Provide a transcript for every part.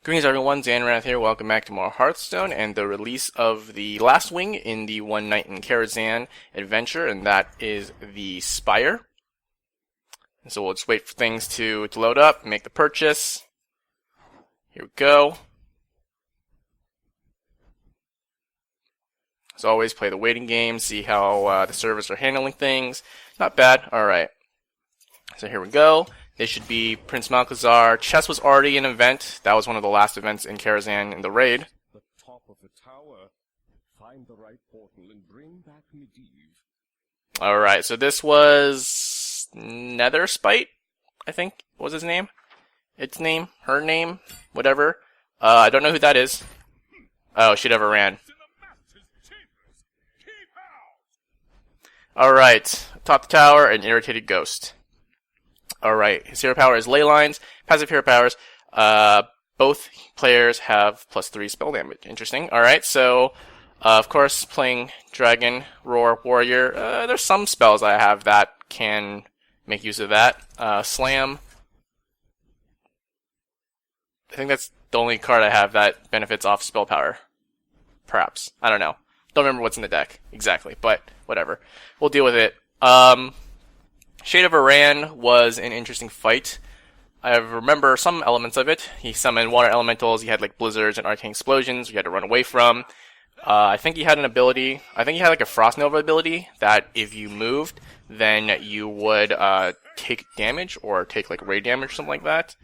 Greetings everyone, Zannrath here, welcome back to more Hearthstone and the release of the last wing in the One Night in Karazhan adventure, and that is the Spire. And so we'll just wait for things to load up, make the purchase. Here we go. As always, play the waiting game, see how the servers are handling things. Not bad, alright. So here we go. They should be Prince Malchezaar. Chess was already an event. That was one of the last events in Karazhan in the raid. The top of the tower. Find the right portal and bring back Medivh. Alright, so this was Netherspite, I think was his name. Its name, her name, whatever. I don't know who that is. Oh, she never ran. Alright, top the tower, an irritated ghost. Alright, his hero power is ley lines. Passive hero powers, both players have +3 spell damage. Interesting. Alright, so, of course, playing Dragon, Roar, Warrior, there's some spells I have that can make use of that. Slam. I think that's the only card I have that benefits off spell power. Perhaps. I don't know. Don't remember what's in the deck exactly, but whatever. We'll deal with it. Shade of Aran was an interesting fight. I remember some elements of it. He summoned water elementals, he had like blizzards and arcane explosions we had to run away from. I think he had an ability, I think he had like a Frost Nova ability that if you moved, then you would take damage or take like raid damage or something like that.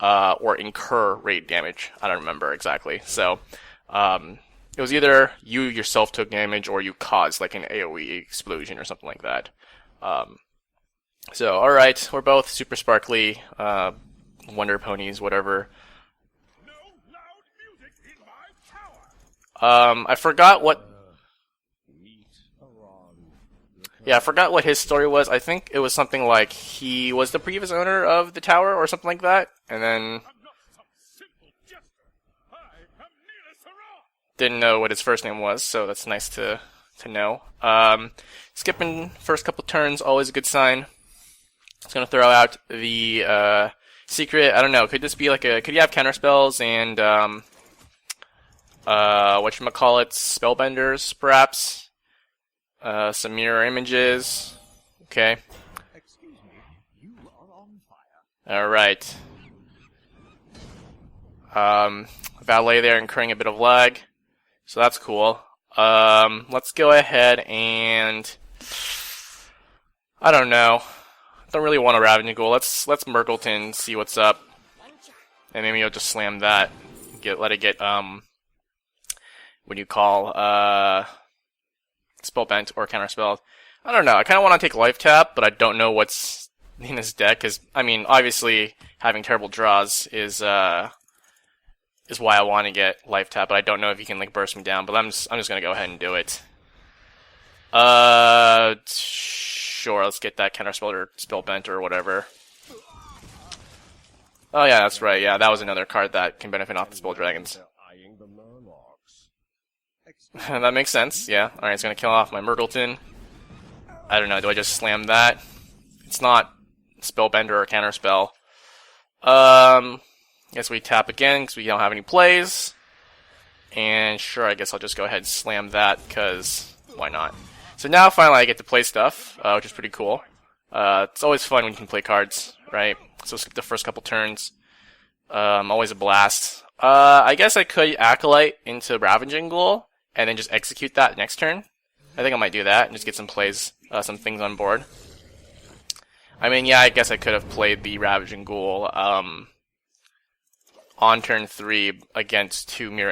Or incur raid damage. I don't remember exactly. So, it was either you yourself took damage or you caused like an AoE explosion or something like that. So, alright, we're both super sparkly, wonder ponies, whatever. I forgot what... Yeah, I forgot what his story was. I think it was something like he was the previous owner of the tower or something like that, and then... Didn't know what his first name was, so that's nice to know. Skipping first couple turns, always a good sign. It's gonna throw out the secret. I don't know. Could this be like a? Could you have counter spells and whatchamacallit, spellbenders, perhaps? Some mirror images. Okay. Excuse me, you are on fire. All right. Valet there incurring a bit of lag, so that's cool. Let's go ahead and I don't know. Don't really want a Ravaging Ghoul. Let's Murkleton, see what's up, and maybe I'll just slam that. Let it get what do you call Spellbent or Counterspell. I don't know. I kind of want to take Life Tap, but I don't know what's in his deck. Cause I mean, obviously having terrible draws is why I want to get Life Tap, but I don't know if he can like burst me down. But I'm just gonna go ahead and do it. Sure, let's get that Counterspell or Spellbent or whatever. Oh yeah, that's right. Yeah, that was another card that can benefit off the Spell Dragons. That makes sense. Yeah. All right, it's gonna kill off my Murkleton. I don't know. Do I just slam that? It's not Spellbender or Counterspell. Guess we tap again because we don't have any plays. And sure, I guess I'll just go ahead and slam that because why not? So now finally I get to play stuff, which is pretty cool. It's always fun when you can play cards, right? So skip the first couple turns. Always a blast. I guess I could Acolyte into Ravaging Ghoul and then just execute that next turn. I think I might do that and just get some plays, some things on board. I mean, yeah, I guess I could have played the Ravaging Ghoul on turn 3 against 2 mirror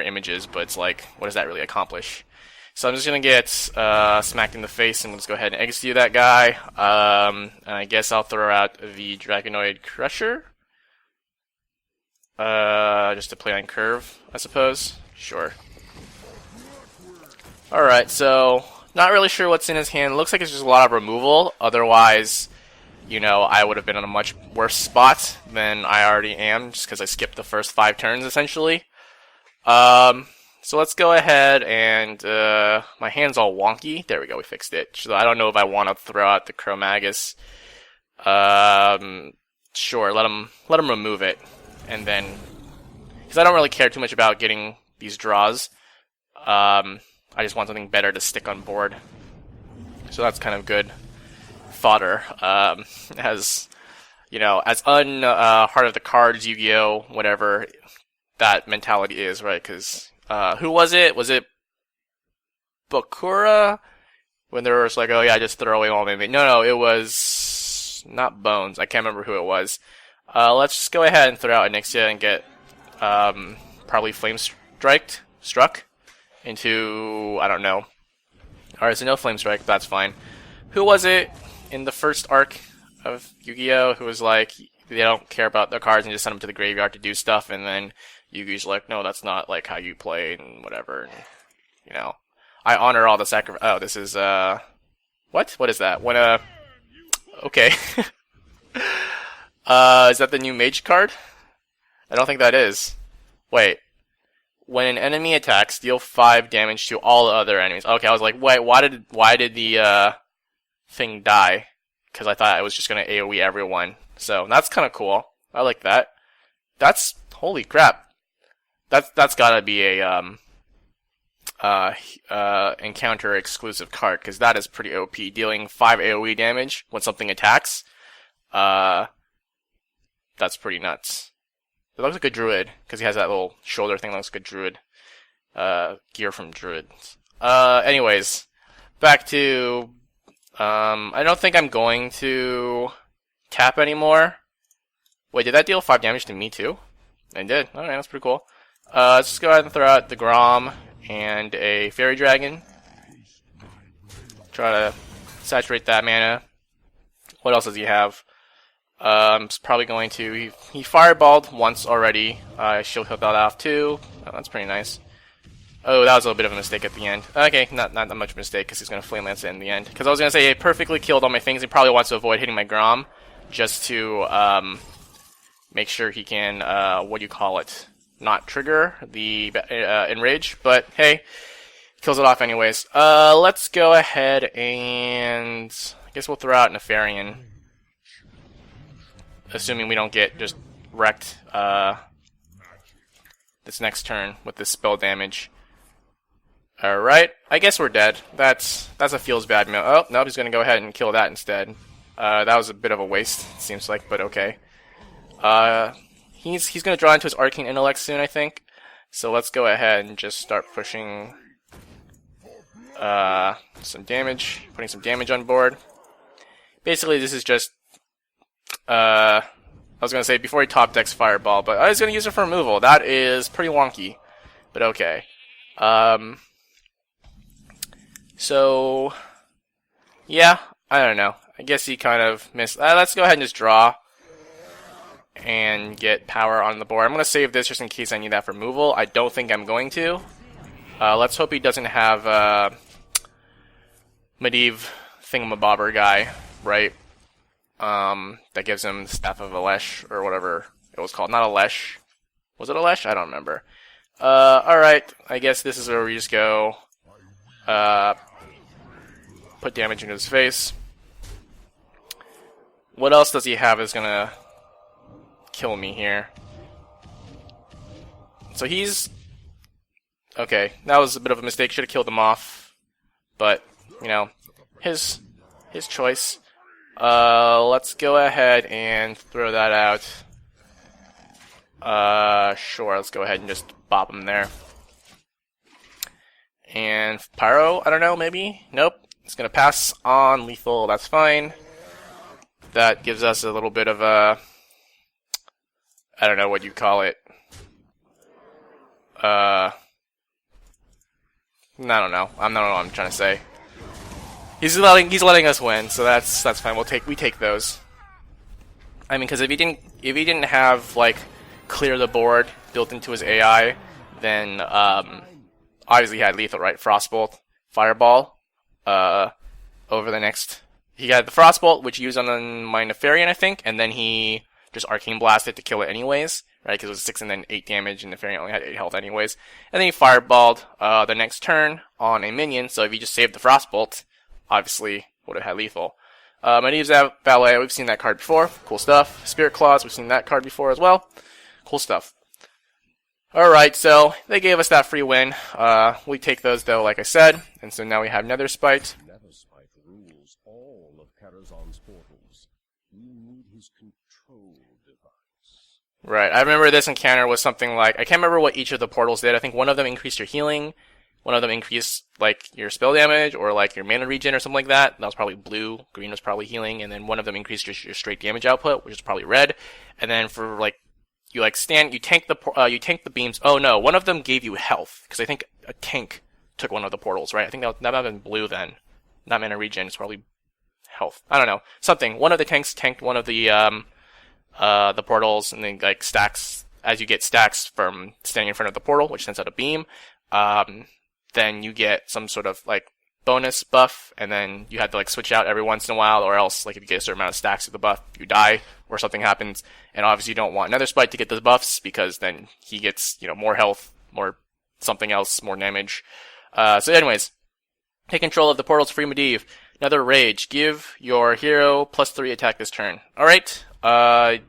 images, but it's like, what does that really accomplish? So I'm just gonna get smacked in the face and let's go ahead and execute that guy. And I guess I'll throw out the Dragonoid Crusher. Just to play on curve, I suppose. Sure. Alright, so not really sure what's in his hand. Looks like it's just a lot of removal. Otherwise, you know, I would have been in a much worse spot than I already am, just because I skipped the first 5 turns, essentially. So let's go ahead and, my hand's all wonky. There we go, we fixed it. So I don't know if I want to throw out the Chromagus. Sure, let him remove it. and then because I don't really care too much about getting these draws. I just want something better to stick on board. So that's kind of good fodder. As you know, as heart of the cards, Yu-Gi-Oh, whatever that mentality is, right? Because who was it? Was it Bakura? When they were just like, oh yeah, just throw away all my... No, it was not Bones. I can't remember who it was. Let's just go ahead and throw out Onyxia and get probably Flame struck into, I don't know. Alright, so no Flame Strike, that's fine. Who was it in the first arc of Yu-Gi-Oh! Who was like, they don't care about the cards and just send them to the graveyard to do stuff, and then Yu-Gi's like, no, that's not like how you play, and whatever, and, you know. I honor all the sacrifice. Oh, this is, what? What is that? When, okay. Is that the new mage card? I don't think that is. Wait. When an enemy attacks, deal 5 damage to all other enemies. Okay, I was like, wait, why did the thing die? Because I thought it was just gonna AoE everyone. So that's kind of cool. I like that. That's holy crap. That's gotta be a encounter exclusive card, because that is pretty OP. Dealing 5 AoE damage when something attacks. That's pretty nuts. It looks like a druid, because he has that little shoulder thing that looks like a druid. Gear from druids. Anyways, back to... I don't think I'm going to tap anymore. Wait, did that deal 5 damage to me too? I did. Alright, that's pretty cool. Let's just go ahead and throw out the Grom and a Fairy Dragon. Try to saturate that mana. What else does he have? It's probably going to... He fireballed once already. Shield healed that off too. Oh, that's pretty nice. Oh, that was a little bit of a mistake at the end. Okay, not that much of a mistake, because he's going to Flame Lance it in the end. Because I was going to say, he perfectly killed all my things. He probably wants to avoid hitting my Grom, just to make sure he can, what do you call it? Not trigger the Enrage. But, hey, kills it off anyways. Let's go ahead and... I guess we'll throw out Nefarian. Assuming we don't get just wrecked this next turn with this spell damage. Alright, I guess we're dead. That's a feels bad mill. Oh, no, he's gonna go ahead and kill that instead. That was a bit of a waste, it seems like, but okay. He's gonna draw into his Arcane Intellect soon, I think. So let's go ahead and just start pushing some damage, putting some damage on board. Basically, this is just I was gonna say before he top decks Fireball, but I was gonna use it for removal. That is pretty wonky, but okay. So yeah, I don't know. I guess he kind of missed. Let's go ahead and just draw and get power on the board. I'm gonna save this just in case I need that for removal. I don't think I'm going to. Let's hope he doesn't have Medivh thingamabobber guy, right? That gives him the Staff of Alesh, or whatever it was called. Not Alesh. Was it Alesh? I don't remember. Alright, I guess this is where we just go, put damage into his face. What else does he have that's gonna kill me here? So he's... Okay, that was a bit of a mistake. Should have killed him off. But, you know, his choice. Let's go ahead and throw that out. Sure, let's go ahead and just bop him there. And Pyro, I don't know, maybe? Nope. It's gonna pass on lethal, that's fine. That gives us a little bit of a... I don't know what you call it. I don't know. I don't know what I'm trying to say. He's letting us win, so that's fine. We take those. I mean, because if he didn't have like clear the board built into his AI, then obviously he had lethal, right? Frostbolt, Fireball. Over the next, he had the Frostbolt, which he used on my Nefarian, I think, and then he just Arcane Blasted to kill it anyways, right? Because it was 6 and then 8 damage, and Nefarian only had 8 health anyways. And then he Fireballed the next turn on a minion. So if he just saved the Frostbolt, obviously would have had lethal. Medivh's Valet, we've seen that card before. Cool stuff. Spirit Claws, we've seen that card before as well. Cool stuff. Alright, so they gave us that free win. We take those though, like I said, and so now we have Netherspite. Netherspite rules all of Karazhan's portals. We need his control device. Right, I remember this encounter was something like, I can't remember what each of the portals did. I think one of them increased your healing, one of them increased like your spell damage or like your mana regen or something like that. That was probably blue, green was probably healing, and then one of them increased your straight damage output, which is probably red. And then for like you tank the beams. Oh no, one of them gave you health, because I think a tank took one of the portals, right? I think that might have been blue then. Not mana regen, it's probably health. I don't know. Something. One of the tanks tanked one of the portals, and then like stacks, as you get stacks from standing in front of the portal, which sends out a beam, then you get some sort of like bonus buff, and then you have to like switch out every once in a while, or else like if you get a certain amount of stacks of the buff, you die or something happens. And obviously you don't want Netherspite to get the buffs, because then he gets, you know, more health, more something else, more damage. So anyways, take control of the portals, free Medivh. Another rage. Give your hero +3 attack this turn. Alright. Don't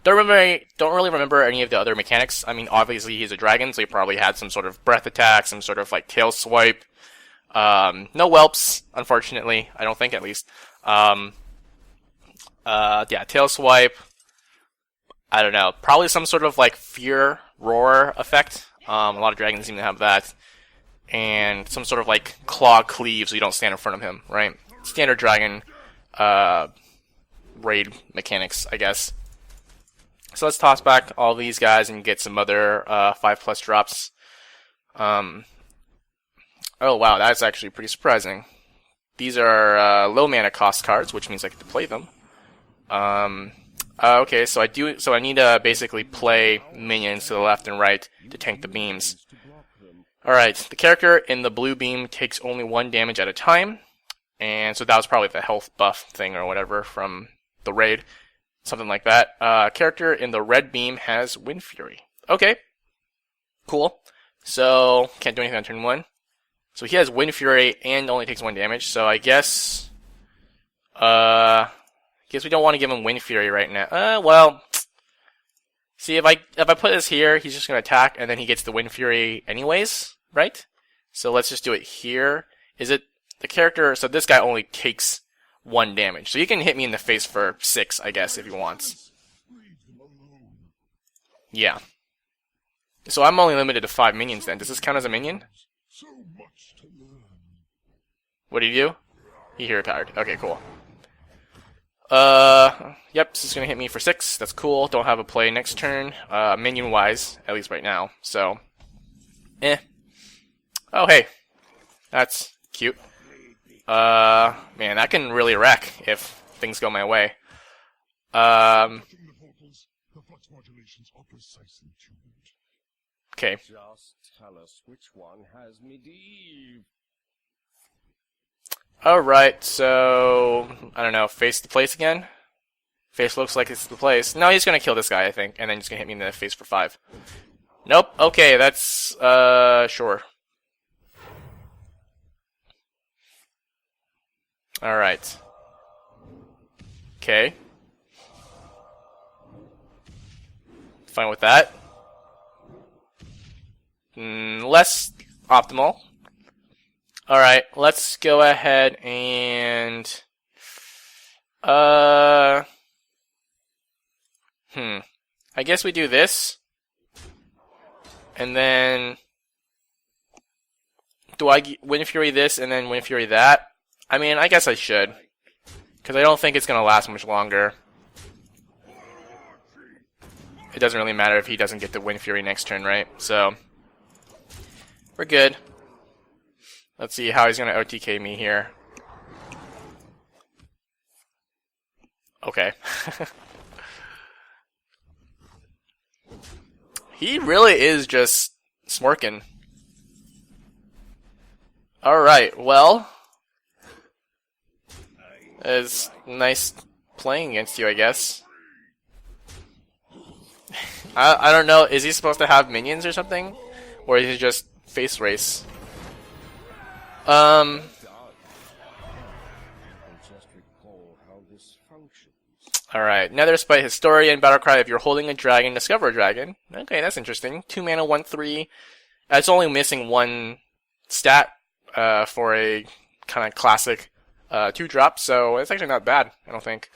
really remember any of the other mechanics. I mean, obviously he's a dragon, so he probably had some sort of breath attack, some sort of like tail swipe. No whelps, unfortunately. I don't think, at least. Yeah, tail swipe. I don't know. Probably some sort of like fear roar effect. A lot of dragons seem to have that. And some sort of like claw cleave so you don't stand in front of him, right? Standard dragon raid mechanics, I guess. So let's toss back all these guys and get some other 5+ drops. Oh wow, that's actually pretty surprising. These are low mana cost cards, which means I get to play them. Okay, so I need to basically play minions to the left and right to tank the beams. Alright, the character in the blue beam takes only 1 damage at a time, and so that was probably the health buff thing or whatever from the raid. Something like that. Character in the red beam has Wind Fury. Okay. Cool. So, can't do anything on turn 1. So he has Wind Fury and only takes 1 damage, so I guess we don't want to give him Wind Fury right now. Well, see, if I put this here, he's just going to attack, and then he gets the Wind Fury anyways, right? So let's just do it here. Is it the character? So this guy only takes 1 damage. So he can hit me in the face for 6, I guess, if he wants. Yeah. So I'm only limited to 5 minions then. Does this count as a minion? What did he do? He hero powered. Okay, cool. Yep, this is gonna hit me for 6. That's cool. Don't have a play next turn, minion-wise, at least right now. So, Oh, hey. That's cute. Man, that can really wreck if things go my way. Okay. Just tell us which one has Medivh. Alright, so I don't know, face the place again? Face looks like it's the place. No, he's gonna kill this guy, I think, and then he's gonna hit me in the face for 5. Nope, okay, that's sure. Alright. Okay. Fine with that. Less optimal. Alright, let's go ahead and I guess we do this. And then do I Wind Fury this and then Wind Fury that? I mean, I guess I should, because I don't think it's going to last much longer. It doesn't really matter if he doesn't get the Wind Fury next turn, right? So, we're good. Let's see how he's going to OTK me here. Okay. He really is just smirking. Alright, well, it's nice playing against you, I guess. I don't know, is he supposed to have minions or something? Or is he just face race? Alright, Netherspite, Historian, Battlecry. If you're holding a dragon, discover a dragon. Okay, that's interesting. 2 mana, 1/3. It's only missing one stat for a kind of classic 2-drop, so it's actually not bad, I don't think.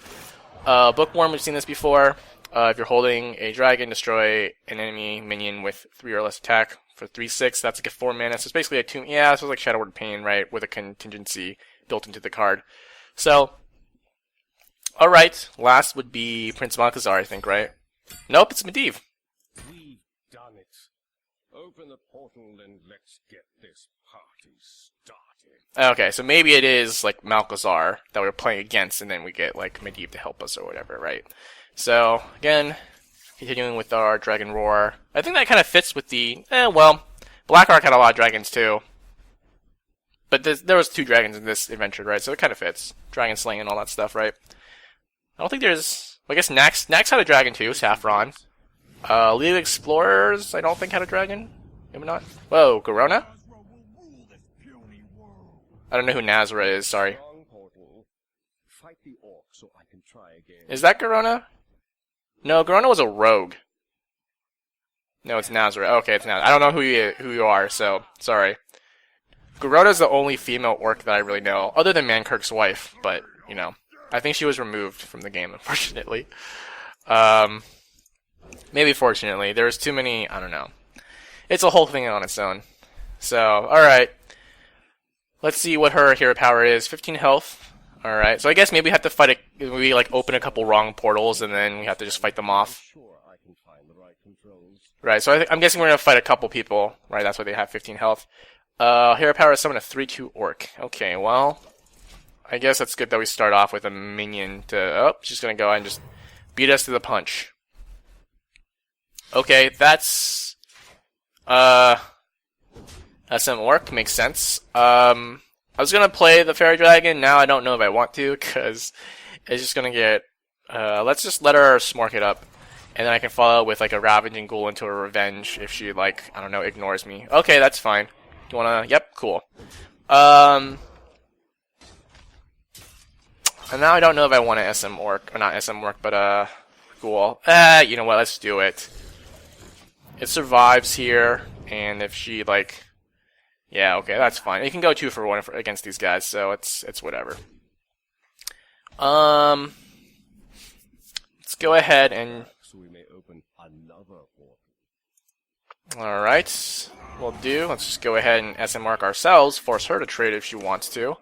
Bookworm, we've seen this before. If you're holding a dragon, destroy an enemy minion with 3 or less attack for 3/6. That's like a 4 mana, so it's basically a 2. Yeah, so it's like Shadow Word Pain, right, with a contingency built into the card. So, alright, last would be Prince Malchezaar, I think, right? Nope, it's Medivh. We've done it. Open the portal and let's get this party started. Okay, so maybe it is like Malchezaar that we're playing against, and then we get like Medivh to help us or whatever, right? So, again, continuing with our Dragon Roar. I think that kind of fits with the, well, Black Ark had a lot of dragons too. But there was 2 dragons in this adventure, right? So it kind of fits. Dragon slaying and all that stuff, right? I don't think there's... I guess Nax had a dragon too, Saffron. League of Explorers, I don't think had a dragon. Maybe not. Whoa, Garona? I don't know who Nazra is, sorry. Fight the orc so I can try again. Is that Garona? No, Garona was a rogue. No, it's Nazra. Okay, it's Nazra. I don't know who you are, so sorry. Garona's the only female orc that I really know, other than Mankirk's wife, but, you know, I think she was removed from the game, unfortunately. Maybe fortunately. There was too many, I don't know. It's a whole thing on its own. So, alright. Let's see what her hero power is. 15 health. Alright, so I guess maybe we have to fight we like open a couple wrong portals and then we have to just fight them off. Sure, I can find the right controls. Right, so I'm guessing we're gonna fight a couple people. Right, that's why they have 15 health. Hero power is summon a 3/2 orc. Okay, well, I guess that's good that we start off with a minion to... Oh, she's gonna go and just beat us to the punch. Okay, that's... SM orc, makes sense. I was gonna play the fairy dragon, now I don't know if I want to, because it's just gonna get... let's just let her smork it up. And then I can follow with like a ravaging ghoul into a revenge if she, like, I don't know, ignores me. Okay, that's fine. You wanna... Yep, cool. And now I don't know if I want an SM orc, or not SM orc, but ghoul. You know what, let's do it. It survives here, and if she, like... Yeah, okay, that's fine. You can go 2 for 1 against these guys, so it's whatever. Let's go ahead and... So we may open another portal. Alright, we'll do. Let's just go ahead and SM mark ourselves, force her to trade if she wants to.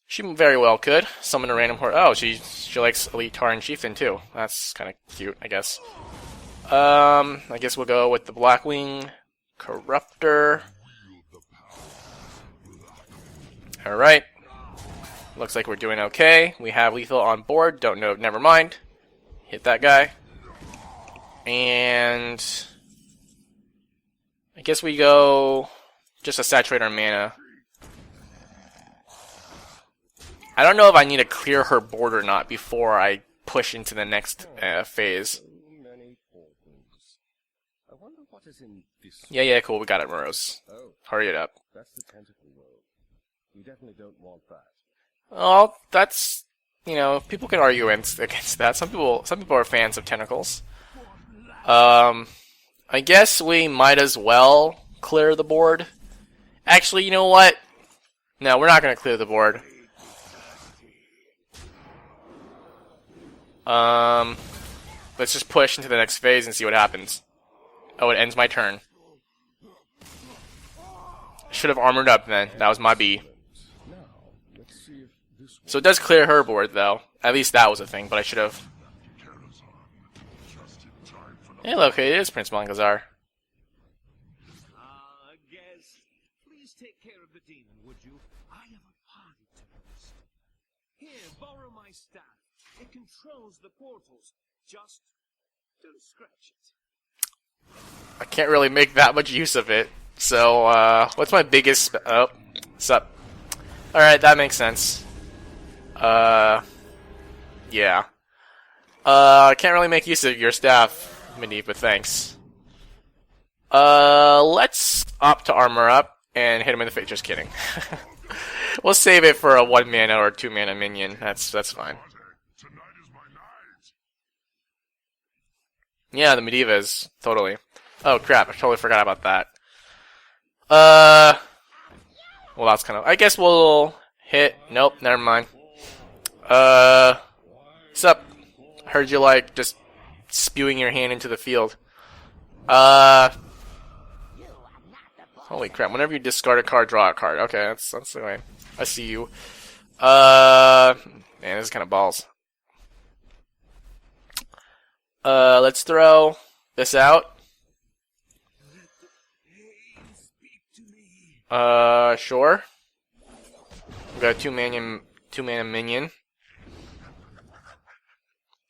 She very well could. Summon a random horde. Oh, she likes Elite Tauren Chieftain too. That's kind of cute, I guess. I guess we'll go with the Blackwing Corruptor. Alright. Looks like we're doing okay. We have lethal on board. Don't know. Never mind. Hit that guy. And... I guess we go... just to saturate our mana. I don't know if I need to clear her board or not before I push into the next phase. I wonder what is in this. Yeah, cool. We got it, Morose. Oh, Hurry it up. that's the tentacle world. We definitely don't want that. Oh, that's... You know, people can argue against that. Some people are fans of tentacles. I guess we might as well clear the board. Actually, you know what? No, we're not going to clear the board. Let's just push into the next phase and see what happens. Oh, it ends my turn. Should have armored up then. That was my B. Now, let's see if this So it does clear her board, though. At least that was a thing, but I should have... Hey, look, it is Prince Malchezaar. Guest, please take care of the demon, would you? I have a party to host. Here, borrow my staff. It controls the portals. Just don't scratch it. I can't really make that much use of it. So, what's my biggest... Oh, sup. Alright, that makes sense. Yeah. I can't really make use of your staff, Medivh, but thanks. Let's opt to armor up and hit him in the face. Just kidding. We'll save it for a 1 mana or 2 mana minion. That's fine. Yeah, the Medivh is. Totally. Oh crap, I totally forgot about that. Well, that's kind of... I guess we'll hit... Nope, never mind. What's up? Heard you like just spewing your hand into the field. Holy crap, whenever you discard a card, draw a card. Okay, that's the way. I see you. Man, this is kind of balls. Let's throw this out. Sure. We got a two mana minion.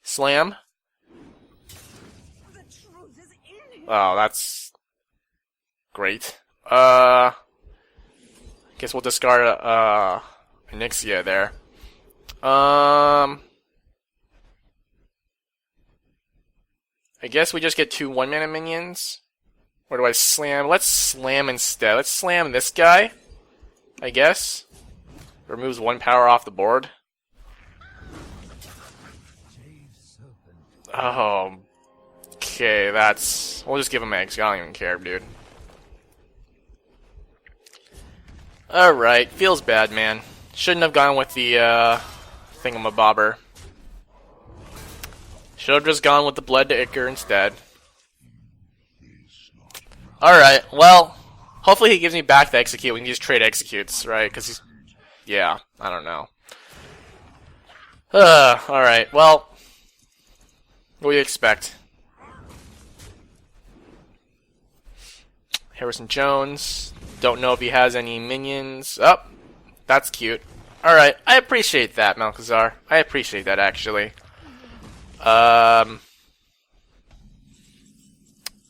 Slam. Oh, that's great. Guess we'll discard Onyxia there. I guess we just get 2 1-mana minions. Or do I slam? Let's slam instead. Let's slam this guy, I guess. Removes 1 power off the board. Oh. Okay, that's... We'll just give him eggs. I don't even care, dude. Alright, feels bad, man. Shouldn't have gone with the, thingamabobber. Should have just gone with the Blood to Ichor instead. Alright, well, hopefully he gives me back the execute. We can just trade executes, right? Because he's... Yeah, I don't know. Alright, well... What do you expect? Harrison Jones. Don't know if he has any minions. Oh, that's cute. Alright, I appreciate that, Malcazar. I appreciate that, actually.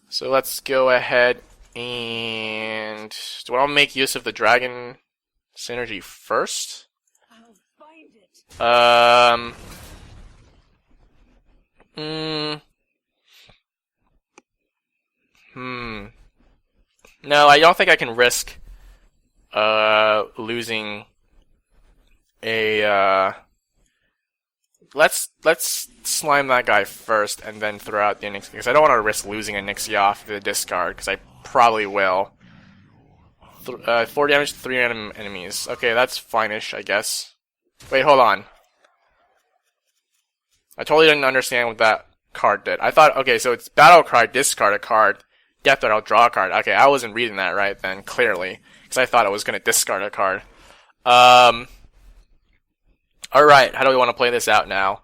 So let's go ahead and... Do I want to make use of the dragon synergy first? I'll find it. No, I don't think I can risk losing a let's slime that guy first and then throw out the Onyxia, because I don't want to risk losing a Onyxia off the discard, because I probably will. 4 damage to 3 random enemies. Okay, that's fine-ish, I guess. Wait, hold on. I totally didn't understand what that card did. I thought, okay, so it's battle cry, discard a card, death threat, I'll draw a card. Okay, I wasn't reading that right then, clearly, because I thought it was going to discard a card. Alright, how do we want to play this out now?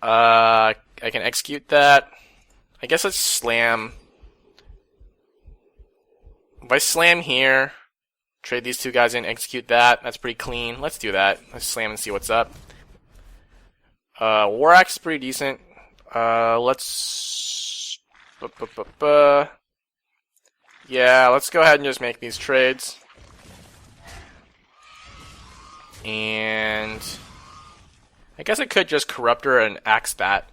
I can execute that. I guess let's slam. If I slam here, trade these 2 guys in, execute that, that's pretty clean. Let's do that. Let's slam and see what's up. War Axe is pretty decent. Let's... Yeah, let's go ahead and just make these trades. And... I guess I could just Corruptor and axe that.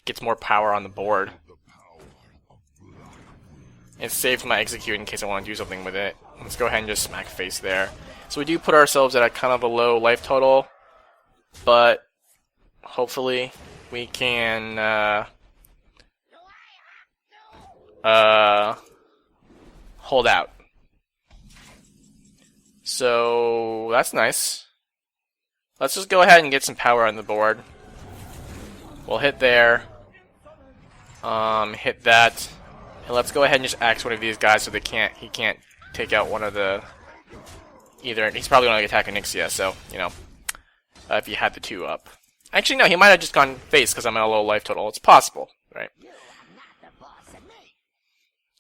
Gets more power on the board. It saves my execute in case I want to do something with it. Let's go ahead and just smack face there. So we do put ourselves at a kind of a low life total, but hopefully we can hold out. So that's nice. Let's just go ahead and get some power on the board. We'll hit there. Hit that. And let's go ahead and just axe one of these guys so he can't take out one of the... Either, he's probably going to attack Onyxia, so, you know, if he had the 2 up. Actually, no, he might have just gone face because I'm at a low life total. It's possible, right?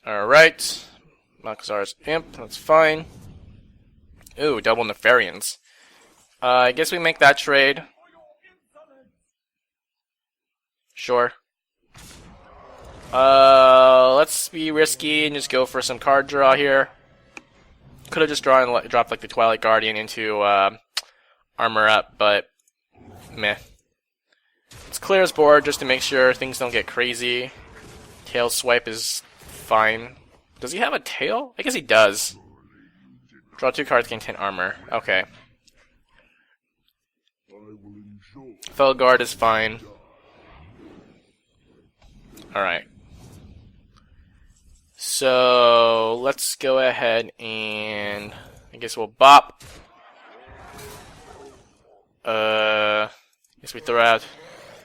Alright. Malcazar's Imp, that's fine. Ooh, double Nefarians. I guess we make that trade. Sure. Let's be risky and just go for some card draw here. Could have just dropped like the Twilight Guardian into Armor Up, but meh. Let's clear his board just to make sure things don't get crazy. Tail Swipe is fine. Does he have a tail? I guess he does. Draw 2 cards, gain 10 armor. Okay. Felguard is fine. Alright. So let's go ahead and I guess we'll bop. Guess we throw out.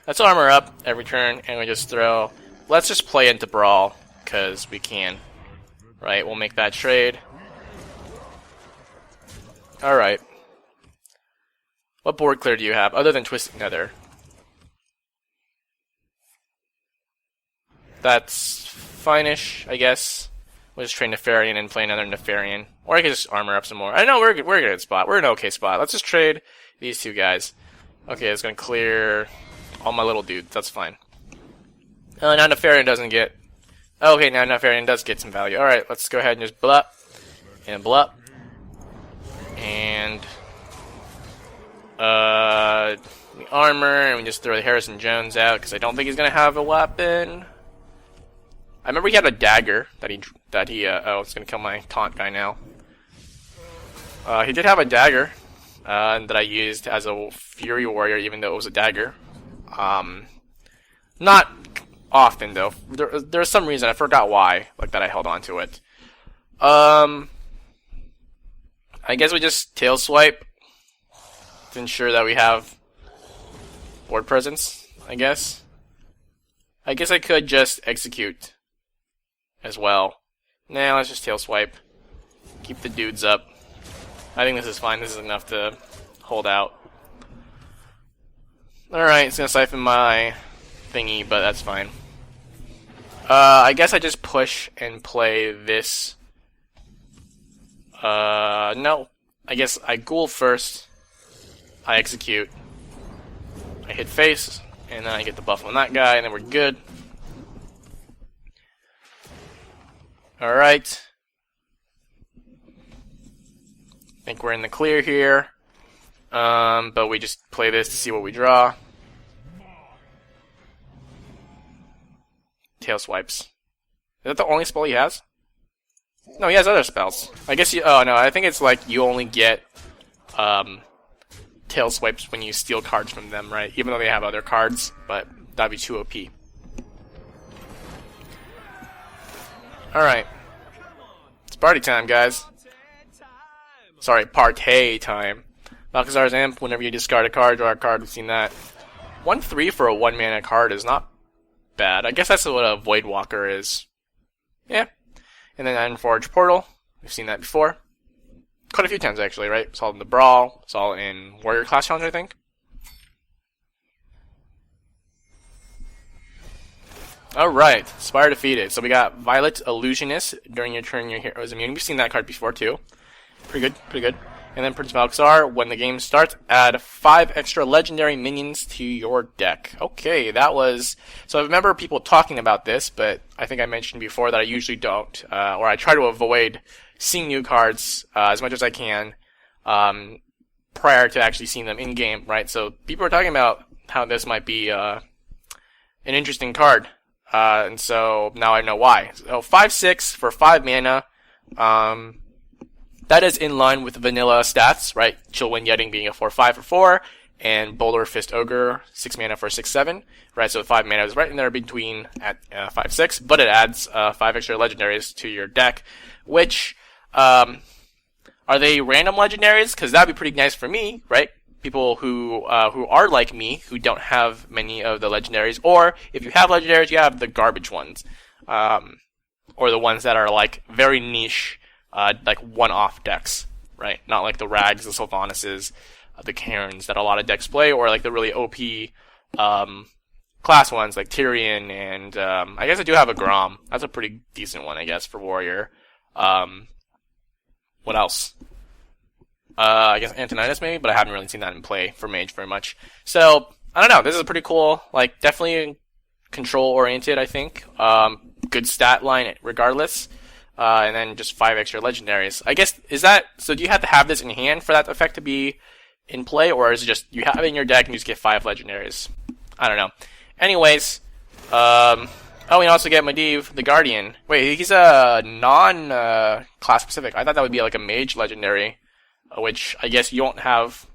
Let's armor up every turn, and we just throw. Let's just play into brawl because we can. Right, we'll make that trade. All right. What board clear do you have other than Twisted Nether? That's fine-ish, I guess. We'll just trade Nefarian and play another Nefarian. Or I could just armor up some more. I know we're a good spot. We're in an okay spot. Let's just trade these two guys. Okay, it's gonna clear all my little dudes. That's fine. Now Nefarian doesn't get... Okay, now Nefarian does get some value. Alright, let's go ahead and just blup. And blup. And... we armor, and we just throw the Harrison Jones out, because I don't think he's gonna have a weapon. I remember he had a dagger that he oh, it's gonna kill my taunt guy now. He did have a dagger that I used as a Fury Warrior, even though it was a dagger. Not often though. There was some reason I forgot why, like that I held on to it. I guess we just tail swipe to ensure that we have board presence. I guess I could just execute as well. Nah, let's just tail swipe. Keep the dudes up. I think this is fine. This is enough to hold out. Alright, it's gonna siphon my thingy, but that's fine. I guess I just push and play this. No. I guess I ghoul first. I execute. I hit face, and then I get the buff on that guy, and then we're good. Alright. I think we're in the clear here. But we just play this to see what we draw. Tail swipes. Is that the only spell he has? No, he has other spells. I guess you... Oh, no, I think it's like you only get tail swipes when you steal cards from them, right? Even though they have other cards, but that'd be too OP. Alright. It's party time, guys. Sorry, partay time. Balcazar's Imp, whenever you discard a card, draw a card. We've seen that. 1/3 for a 1-mana card is not bad. I guess that's what a Void Walker is. Yeah. And then Ironforge Portal. We've seen that before. Quite a few times, actually, right? It's all in the Brawl. It's all in Warrior Class Challenge, I think. Alright, Spire defeated. So we got Violet Illusionist. During your turn, your hero is immune. We've seen that card before, too. Pretty good, pretty good. And then Prince Balcazar, when the game starts, add 5 extra legendary minions to your deck. Okay, that was... So I remember people talking about this, but I think I mentioned before that I usually don't. Or I try to avoid seeing new cards as much as I can prior to actually seeing them in-game, right? So people are talking about how this might be an interesting card. And so now I know why. So 5/6 for 5 mana. That is in line with vanilla stats, right? Chillwind Yeting being a 4/5 for 4, and Boulder Fist Ogre 6 mana for 6/7, right? So 5 mana is right in there between at 5/6, but it adds 5 extra legendaries to your deck, which are they random legendaries? Because that'd be pretty nice for me, right? People who are like me, who don't have many of the legendaries, or if you have legendaries, you have the garbage ones, or the ones that are like very niche. Like one-off decks, right? Not like the Rags, the Sylvanas, the Cairns that a lot of decks play, or like the really OP class ones like Tyrion, and I guess I do have a Grom. That's a pretty decent one, I guess, for Warrior. What else? I guess Antonidas maybe, but I haven't really seen that in play for Mage very much. So, I don't know, this is a pretty cool, like, definitely control-oriented, I think. Good stat line regardless. And then just 5 extra legendaries. I guess, is that, so do you have to have this in hand for that effect to be in play, or is it just, you have it in your deck and you just get 5 legendaries? I don't know. Anyways, oh, we also get Medivh, the Guardian. Wait, he's a non-class specific. I thought that would be like a mage legendary, which I guess you don't have,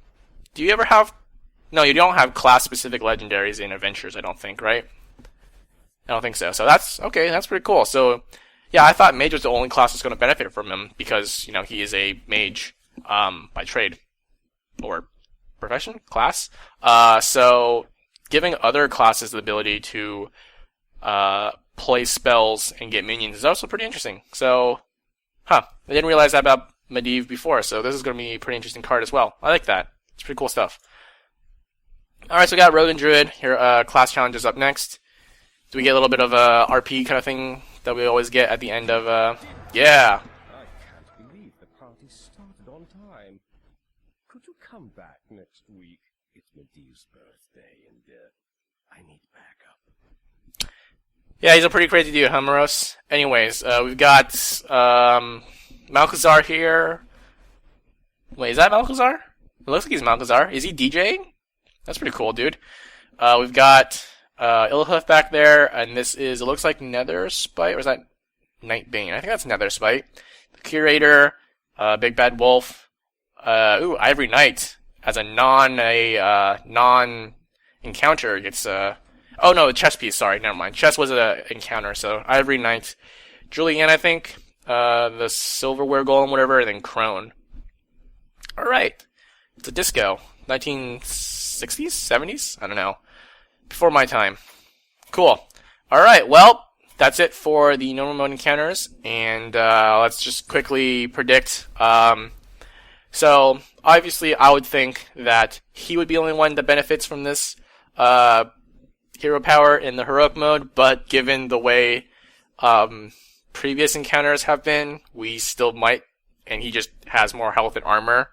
do you ever have, no, you don't have class specific legendaries in Adventures, I don't think, right? I don't think so. So that's, okay, that's pretty cool. So, Yeah, I thought mage was the only class that's going to benefit from him because, he is a mage by trade or profession class. So giving other classes the ability to play spells and get minions is also pretty interesting. So, I didn't realize that about Medivh before, so this is going to be a pretty interesting card as well. I like that. It's pretty cool stuff. Alright, so we got Rogue and Druid. Here, class challenges up next. Do we get a little bit of a RP kind of thing that we always get at the end of, yeah. I can't believe the party started on time. Could you come back next week? It's Medivh's birthday, and I need backup. Yeah, he's a pretty crazy dude, huh, Moros? Anyways, we've got, Malchezaar here. Wait, is that Malchezaar? It looks like he's Malchezaar. Is he DJing? That's pretty cool, dude. We've got Illahoof back there, and this is, it looks like Netherspite, or is that Nightbane? I think that's Netherspite. The Curator, Big Bad Wolf, Ivory Knight as a non-encounter gets, oh no, chess piece, sorry, never mind. Chess was an encounter, so Ivory Knight. Julianne, I think, the Silverware Golem, whatever, and then Crone. Alright. It's a disco. 1960s? 70s? I don't know. Before my time. Cool. Alright, well, that's it for the normal mode encounters, and let's just quickly predict. So, obviously, I would think that he would be the only one that benefits from this hero power in the heroic mode, but given the way previous encounters have been, we still might, and he just has more health and armor.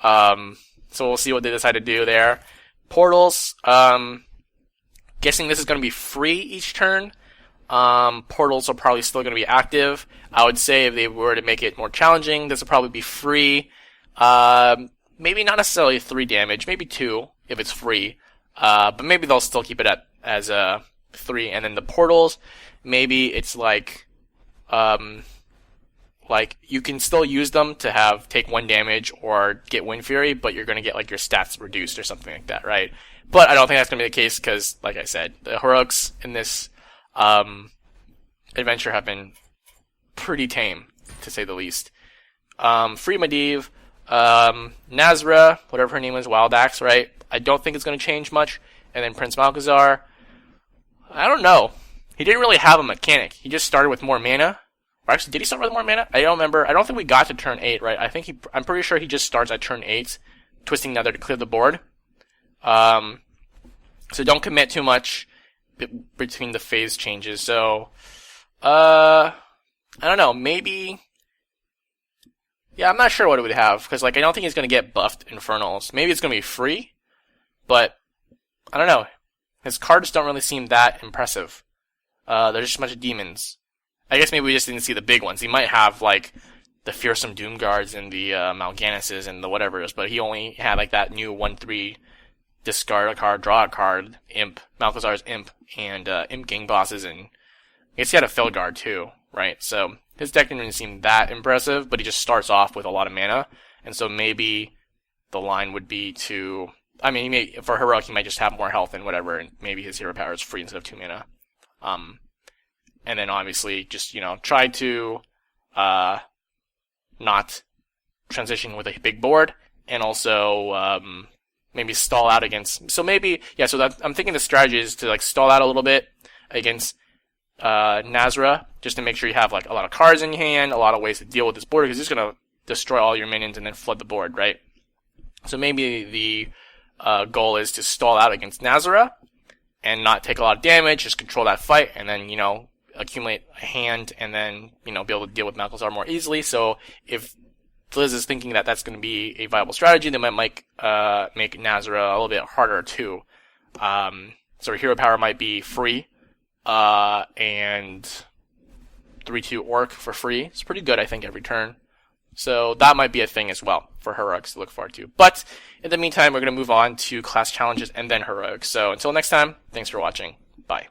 So we'll see what they decide to do there. Portals, guessing this is going to be free each turn. Portals are probably still going to be active. I would say if they were to make it more challenging, this would probably be free. Maybe not necessarily 3 damage, maybe 2 if it's free. But maybe they'll still keep it as 3. And then the portals, maybe it's like you can still use them to take 1 damage or get Wind Fury, but you're going to get like your stats reduced or something like that, right? But I don't think that's going to be the case because, like I said, the heroics in this adventure have been pretty tame, to say the least. Free Medivh, Nazra, whatever her name is, Wild Axe, right? I don't think it's going to change much. And then Prince Malchezaar, I don't know. He didn't really have a mechanic. He just started with more mana. Or actually, did he start with more mana? I don't remember. I don't think we got to turn 8, right? I'm pretty sure he just starts at turn 8, twisting Nether to clear the board. So don't commit too much between the phase changes. So, I don't know. Maybe. Yeah, I'm not sure what it would have because I don't think he's gonna get buffed Infernals. Maybe it's gonna be free, but I don't know. His cards don't really seem that impressive. There's just a bunch of demons. I guess maybe we just didn't see the big ones. He might have the fearsome Doom Guards and the Malganises and the whatevers, but he only had that new 1/3 discard a card, draw a card, Imp, Malchezaar's Imp, and Imp Gang bosses, and I guess he had a Felguard too, right? So his deck didn't really seem that impressive, but he just starts off with a lot of mana, and so maybe the line would be to, for heroic he might just have more health and whatever, and maybe his hero power is free instead of 2 mana. And then obviously just, try to not transition with a big board, and also maybe stall out against. So maybe, yeah. So I'm thinking the strategy is to stall out a little bit against Nazra, just to make sure you have a lot of cards in your hand, a lot of ways to deal with this board, because it's gonna destroy all your minions and then flood the board, right? So maybe the goal is to stall out against Nazra and not take a lot of damage, just control that fight, and then accumulate a hand, and then be able to deal with Malchezaar more easily. So if Liz is thinking that that's going to be a viable strategy, they might make Nazra a little bit harder too. So hero power might be free, and 3/2 Orc for free. It's pretty good, I think, every turn. So that might be a thing as well for heroics to look forward to. But in the meantime, we're going to move on to class challenges and then heroics. So until next time, thanks for watching. Bye.